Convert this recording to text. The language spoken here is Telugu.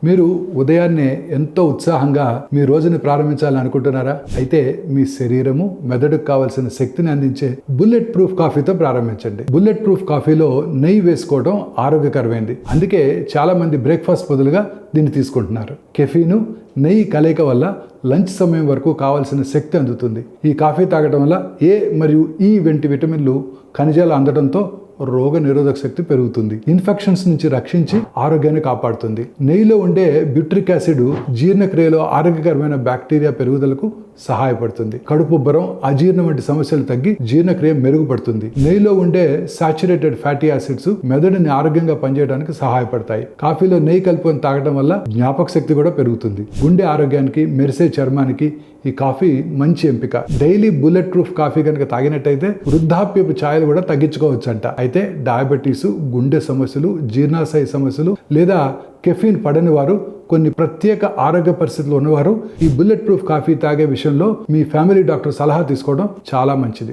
మీరు ఉదయాన్నే ఎంతో ఉత్సాహంగా మీ రోజుని ప్రారంభించాలని అనుకుంటున్నారా? అయితే మీ శరీరము మెదడుకు కావాల్సిన శక్తిని అందించే బుల్లెట్ ప్రూఫ్ కాఫీతో ప్రారంభించండి. బుల్లెట్ ప్రూఫ్ కాఫీలో నెయ్యి వేసుకోవడం ఆరోగ్యకరమైనది. అందుకే చాలా మంది బ్రేక్ఫాస్ట్ బదులుగా దీన్ని తీసుకుంటున్నారు. కెఫీను నెయ్యి కలయిక వల్ల లంచ్ సమయం వరకు కావాల్సిన శక్తి అందుతుంది. ఈ కాఫీ తాగడం వల్ల ఏ మరియు ఈ వంటి విటమిన్లు ఖనిజాలు అందడంతో రోగ నిరోధక శక్తి పెరుగుతుంది. ఇన్ఫెక్షన్స్ నుంచి రక్షించి ఆరోగ్యాన్ని కాపాడుతుంది. నెయ్యిలో ఉండే బ్యూట్రిక్ యాసిడ్ జీర్ణక్రియలో ఆరోగ్యకరమైన బ్యాక్టీరియా పెరుగుదలకు సహాయపడుతుంది. కడుపుబ్బరం, అజీర్ణం వంటి సమస్యలు తగ్గి జీర్ణక్రియ మెరుగుపడుతుంది. నెయ్యిలో ఉండే సాచురేటెడ్ ఫ్యాటీ యాసిడ్స్ మెదడుని ఆరోగ్యంగా పనిచేయడానికి సహాయపడతాయి. కాఫీలో నెయ్యి కలుపుకొని తాగడం వల్ల జ్ఞాపక శక్తి కూడా పెరుగుతుంది. గుండె ఆరోగ్యానికి, మెరిసే చర్మానికి ఈ కాఫీ మంచి ఎంపిక. డైలీ బుల్లెట్ ప్రూఫ్ కాఫీ కనుక తాగినట్టయితే వృద్ధాప్యపు ఛాయలు కూడా తగ్గించుకోవచ్చంట. అయితే డయాబెటీస్, గుండె సమస్యలు, జీర్ణాశయ సమస్యలు లేదా కెఫీన్ పడని వారు, కొన్ని ప్రత్యేక ఆరోగ్య పరిస్థితులు ఉన్నవారు ఈ బుల్లెట్ ప్రూఫ్ కాఫీ తాగే విషయంలో మీ ఫ్యామిలీ డాక్టర్ సలహా తీసుకోవడం చాలా మంచిది.